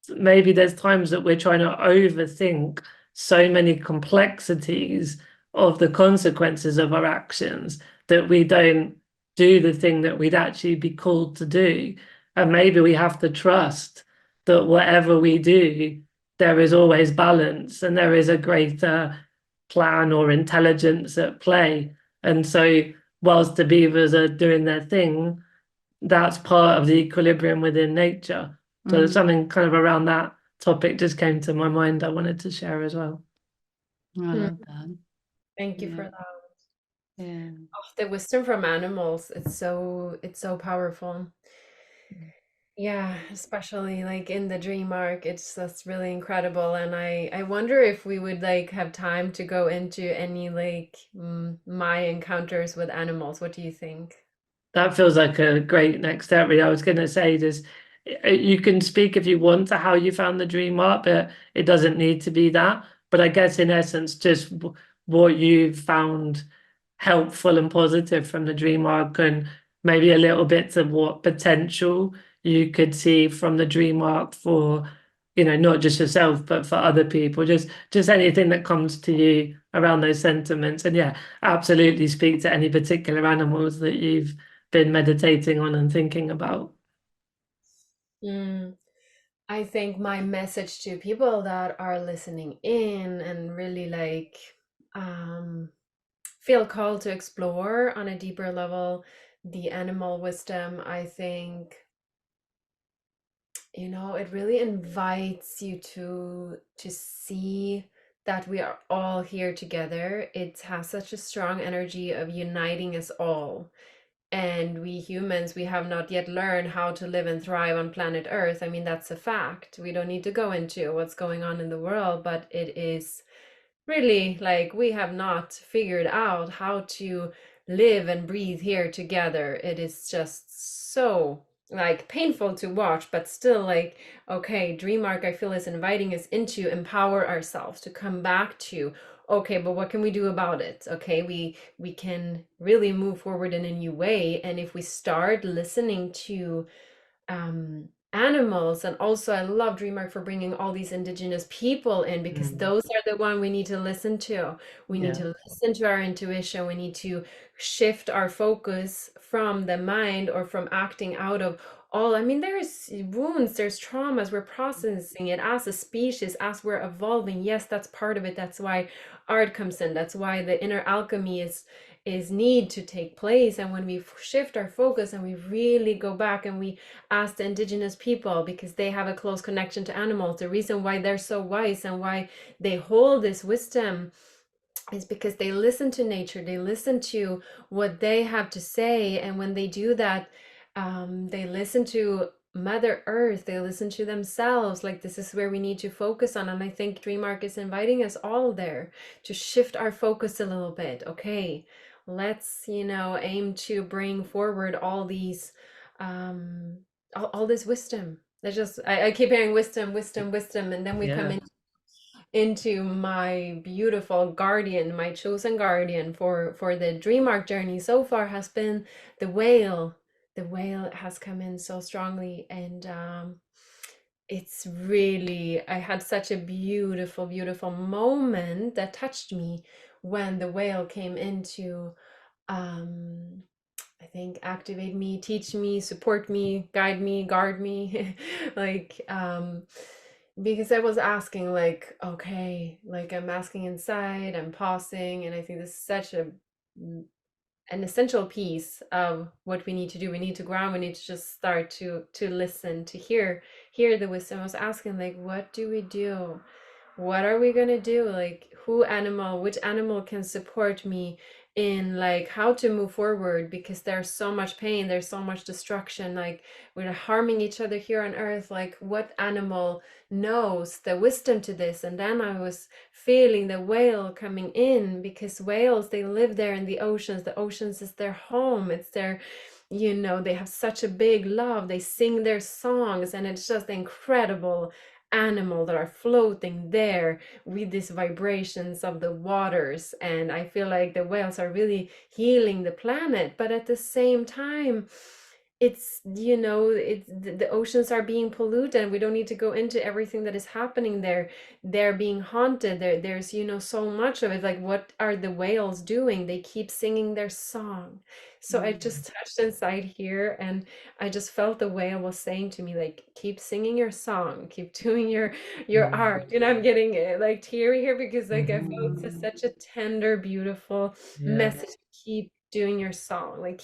maybe there's times that we're trying to overthink so many complexities of the consequences of our actions that we don't do the thing that we'd actually be called to do. And maybe we have to trust that whatever we do, there is always balance and there is a greater plan or intelligence at play. And so, whilst the beavers are doing their thing, that's part of the equilibrium within nature. So there's something kind of around that topic just came to my mind I wanted to share as well. I love that. Thank you Yeah. for that. Yeah. Oh, the wisdom from animals, it's so powerful. Yeah, especially like in the dream arc, it's just really incredible. And I wonder if we would like have time to go into any like my encounters with animals. What do you think? That feels like a great next step. Really. I was going to say this, you can speak if you want to how you found the dream arc, but it doesn't need to be that. But I guess in essence, just what you found helpful and positive from the dream arc, and maybe a little bit of what potential you could see from the dream arc for, not just yourself, but for other people. Just anything that comes to you around those sentiments. And yeah, absolutely speak to any particular animals that you've been meditating on and thinking about. Mm, I think my message to people that are listening in and really like um, feel called to explore on a deeper level the animal wisdom, I think, it really invites you to see that we are all here together. It has such a strong energy of uniting us all. And we humans, we have not yet learned how to live and thrive on planet Earth. I mean, that's a fact. We don't need to go into what's going on in the world, but it is really like we have not figured out how to live and breathe here together. It is just so like painful to watch, but still like, okay, Dream Arc I feel is inviting us into empower ourselves to come back to, okay, but what can we do about it? Okay, we can really move forward in a new way. And if we start listening to animals, and also I love DreamArc for bringing all these indigenous people in, because those are the one we need to listen to. We need to listen to our intuition. We need to shift our focus from the mind or from acting out of all. I mean, there's wounds, there's traumas, we're processing it as a species, as we're evolving. Yes, that's part of it. That's why art comes in. That's why the inner alchemy is need to take place. And when we shift our focus and we really go back and we ask the indigenous people, because they have a close connection to animals, the reason why they're so wise and why they hold this wisdom is because they listen to nature, they listen to what they have to say. And when they do that, they listen to Mother Earth, they listen to themselves. Like, this is where we need to focus on. And I think DreamArc is inviting us all there to shift our focus a little bit. Okay, let's, aim to bring forward all these, all this wisdom. There's just, I keep hearing wisdom, wisdom, wisdom. And then we come into my beautiful guardian, my chosen guardian for the dream arc journey so far has been the whale. The whale has come in so strongly, and it's really, I had such a beautiful, beautiful moment that touched me when the whale came into I think activate me, teach me, support me, guide me, guard me. like because I was asking, like, okay, like I'm asking inside, I'm pausing, and I think this is such an essential piece of what we need to do. We need to ground, we need to just start to listen, to hear the wisdom. I was asking, like, what do we do? What are we gonna do? Like, which animal can support me in like how to move forward, because there's so much pain, there's so much destruction, like we're harming each other here on earth. Like what animal knows the wisdom to this? And then I was feeling the whale coming in, because whales, they live there in the oceans. The oceans is their home, it's their, you know, they have such a big love, they sing their songs, and it's just incredible animal that are floating there with these vibrations of the waters. And I feel like the whales are really healing the planet, but at the same time, it's, you know, it's the oceans are being polluted, and we don't need to go into everything that is happening there. They're being haunted there's, you know, so much of it. Like what are the whales doing? They keep singing their song. So I just touched inside here, and I just felt the whale was saying to me, like, keep singing your song, keep doing your art. You know, I'm getting like teary here, because like I feel it's such a tender, beautiful message. Keep doing your song, like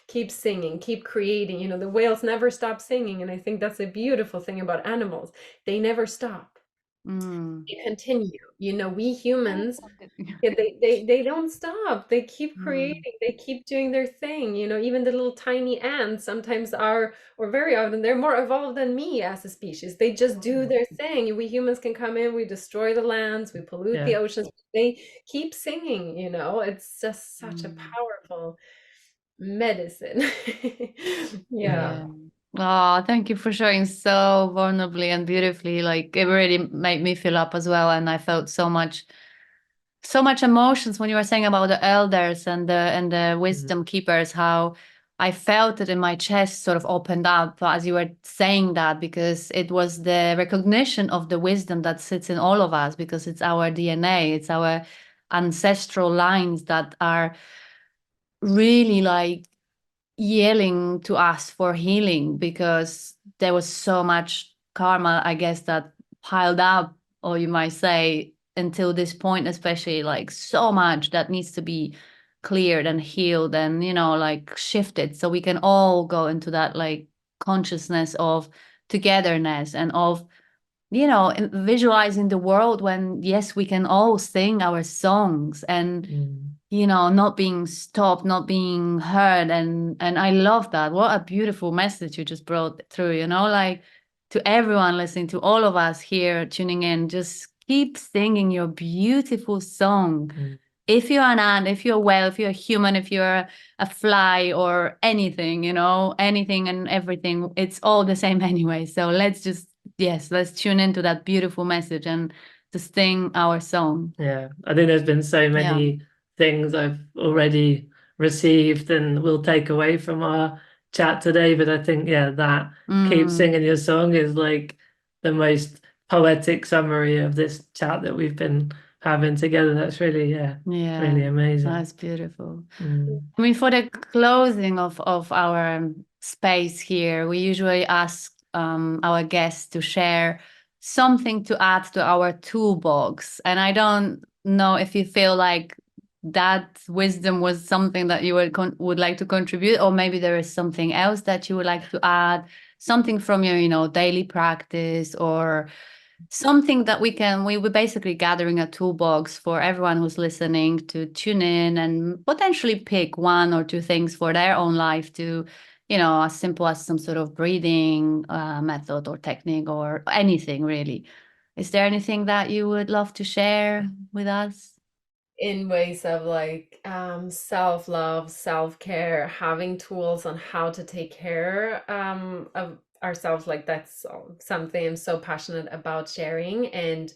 keep singing, keep creating. You know, the whales never stop singing, and I think that's a beautiful thing about animals. They never stop. They continue. You know, we humans, yeah, they don't stop. They keep creating. They keep doing their thing. You know, even the little tiny ants sometimes are, or very often, they're more evolved than me as a species. They just do their thing. We humans can come in, we destroy the lands, we pollute the oceans. They keep singing, you know. It's just such a powerful medicine. Yeah. Yeah. Oh, thank you for sharing so vulnerably and beautifully. Like it really made me feel up as well. And I felt so much emotions when you were saying about the elders and the wisdom keepers, how I felt it in my chest sort of opened up as you were saying that, because it was the recognition of the wisdom that sits in all of us, because it's our DNA, it's our ancestral lines that are really like yelling to us for healing, because there was so much karma, I guess, that piled up, or you might say until this point, especially, like so much that needs to be cleared and healed and, you know, like shifted, so we can all go into that like consciousness of togetherness and of, you know, visualizing the world when, yes, we can all sing our songs and, you know, not being stopped, not being heard. And I love that. What a beautiful message you just brought through, you know, like to everyone listening, to all of us here tuning in, just keep singing your beautiful song. If you're an ant, if you're a whale, if you're a human, if you're a fly or anything, you know, anything and everything, it's all the same anyway. So let's just, yes, let's tune into that beautiful message and to sing our song. Yeah, I think there's been so many things I've already received and will take away from our chat today. But I think, yeah, that keep singing your song is like the most poetic summary of this chat that we've been having together. That's really, really amazing. That's beautiful. I mean, for the closing of our space here, we usually ask our guests to share something to add to our toolbox. And I don't know if you feel like that wisdom was something that you would like to contribute, or maybe there is something else that you would like to add, something from your, you know, daily practice, or something that we're basically gathering a toolbox for everyone who's listening to tune in and potentially pick one or two things for their own life to, you know, as simple as some sort of breathing method or technique or anything really. Is there anything that you would love to share with us? In ways of like self-love, self-care, having tools on how to take care of ourselves, like that's something I'm so passionate about sharing. And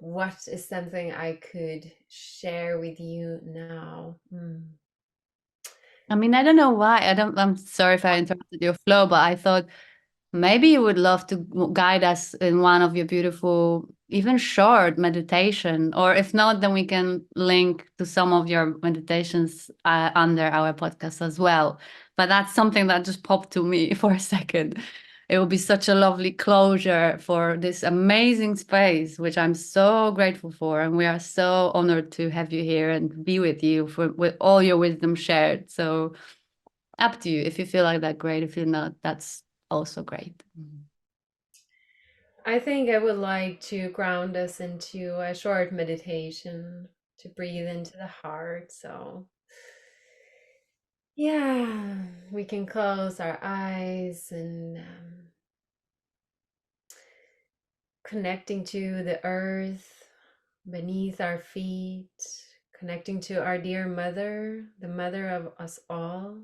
what is something I could share with you now? I mean, I don't know why. I'm sorry if I interrupted your flow, but I thought maybe you would love to guide us in one of your beautiful, even short meditation, or if not, then we can link to some of your meditations under our podcast as well. But that's something that just popped to me for a second. It will be such a lovely closure for this amazing space, which I'm so grateful for. And we are so honored to have you here and be with you with all your wisdom shared. So up to you. If you feel like that, great. If you're not, that's also great. I think I would like to ground us into a short meditation to breathe into the heart. So yeah, we can close our eyes and connecting to the earth beneath our feet, connecting to our dear mother, the mother of us all.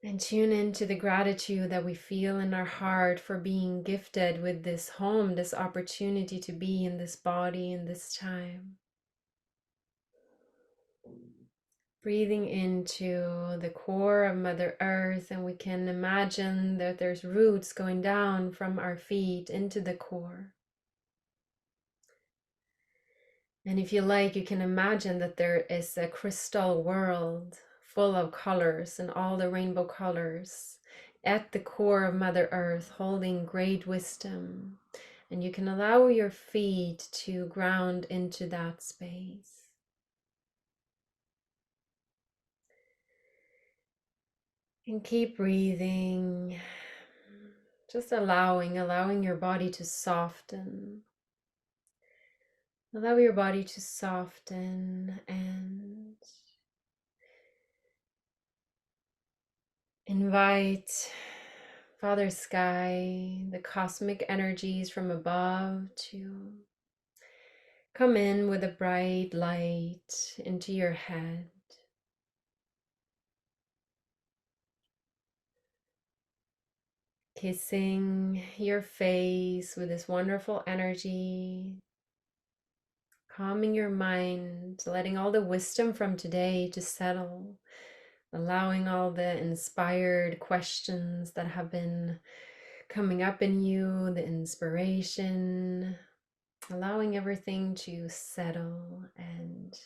And tune into the gratitude that we feel in our heart for being gifted with this home, this opportunity to be in this body in this time. Breathing into the core of Mother Earth, and we can imagine that there's roots going down from our feet into the core. And if you like, you can imagine that there is a crystal world full of colors and all the rainbow colors at the core of Mother Earth, holding great wisdom. And you can allow your feet to ground into that space. And keep breathing, just allowing your body to soften. Allow your body to soften and invite Father Sky, the cosmic energies from above, to come in with a bright light into your head. Kissing your face with this wonderful energy, calming your mind, letting all the wisdom from today to settle, allowing all the inspired questions that have been coming up in you, the inspiration, allowing everything to settle. And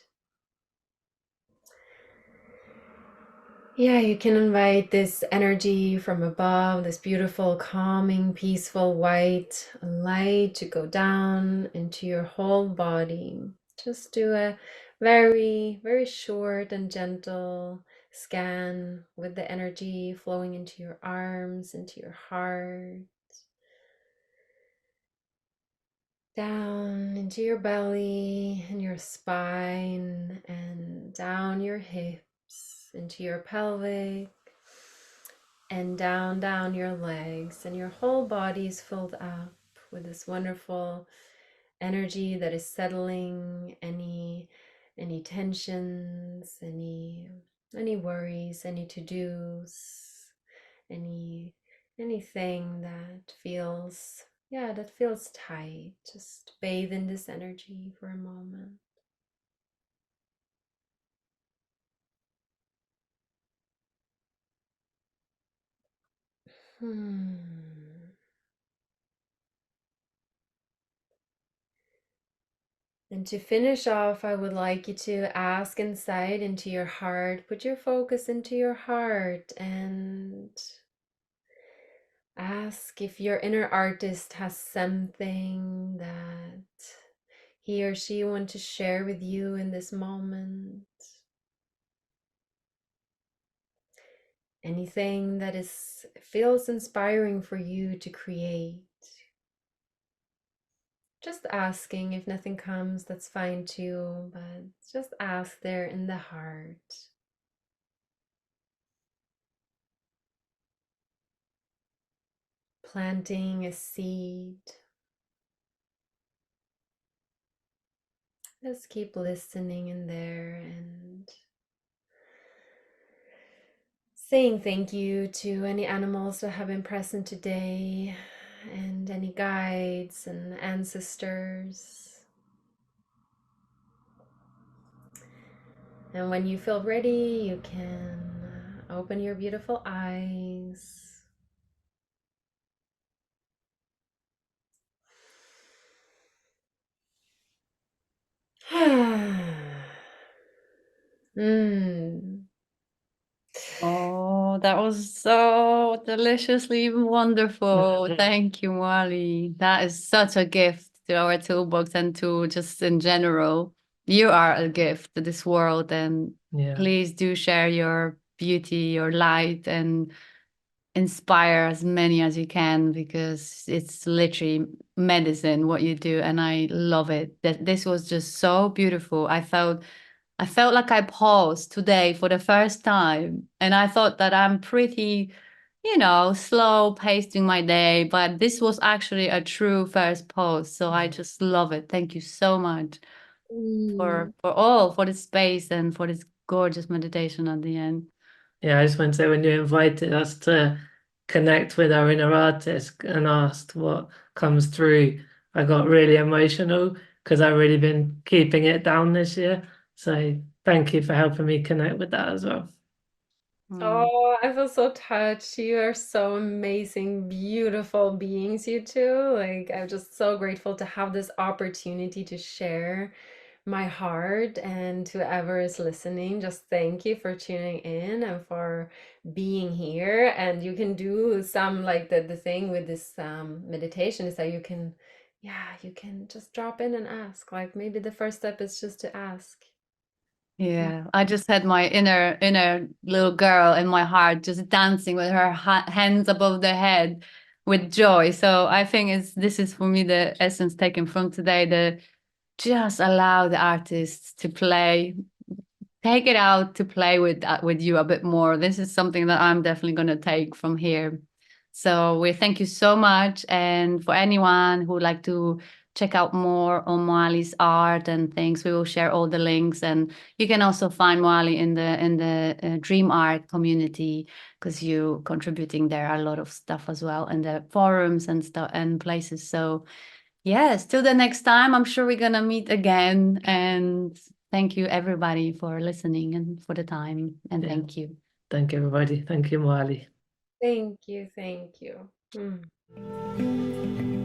yeah, you can invite this energy from above, this beautiful, calming, peaceful white light to go down into your whole body. Just do a very, very short and gentle scan with the energy flowing into your arms, into your heart, down into your belly and your spine, and down your hips, into your pelvic, and down your legs, and your whole body is filled up with this wonderful energy that is settling any tensions, any worries, any to-dos, anything that feels, yeah, that feels tight. Just bathe in this energy for a moment. And to finish off, I would like you to ask inside into your heart, put your focus into your heart, and ask if your inner artist has something that he or she wants to share with you in this moment. Anything that feels inspiring for you to create. Just asking. If nothing comes, that's fine too, but just ask there in the heart. Planting a seed. Just keep listening in there and saying thank you to any animals that have been present today, and any guides and ancestors. And when you feel ready, you can open your beautiful eyes. mm. Oh, that was so deliciously wonderful. Thank you, Moali. That is such a gift to our toolbox and to just in general. You are a gift to this world, and Yeah. please do share your beauty, your light, and inspire as many as you can, because it's literally medicine what you do, and I love it. That this was just so beautiful. I felt like I paused today for the first time, and I thought that I'm pretty, slow paced in my day, but this was actually a true first pause. So I just love it. Thank you so much Mm. for the space and for this gorgeous meditation at the end. Yeah, I just want to say, when you invited us to connect with our inner artist and asked what comes through, I got really emotional because I've really been keeping it down this year. So thank you for helping me connect with that as well. Oh, I feel so touched. You are so amazing, beautiful beings, you two. Like, I'm just so grateful to have this opportunity to share my heart, and to whoever is listening, just thank you for tuning in and for being here. And you can do some, like, the thing with this meditation is that you can, yeah, you can just drop in and ask. Like, maybe the first step is just to ask. Yeah, I just had my inner little girl in my heart just dancing with her hands above the head with joy. So I think this is for me the essence taken from today, the just allow the artists to play, take it out to play with you a bit more. This is something that I'm definitely going to take from here. So we thank you so much, and for anyone who would like to check out more on Moali's art and things, we will share all the links, and you can also find Moali in the Dream Art community, because you contributing there a lot of stuff as well, and the forums and stuff and places. So yes, till the next time, I'm sure we're gonna meet again. And thank you everybody for listening and for the time. And Yeah. thank you. Thank you, everybody. Thank you, Moali. Thank you, thank you. Mm.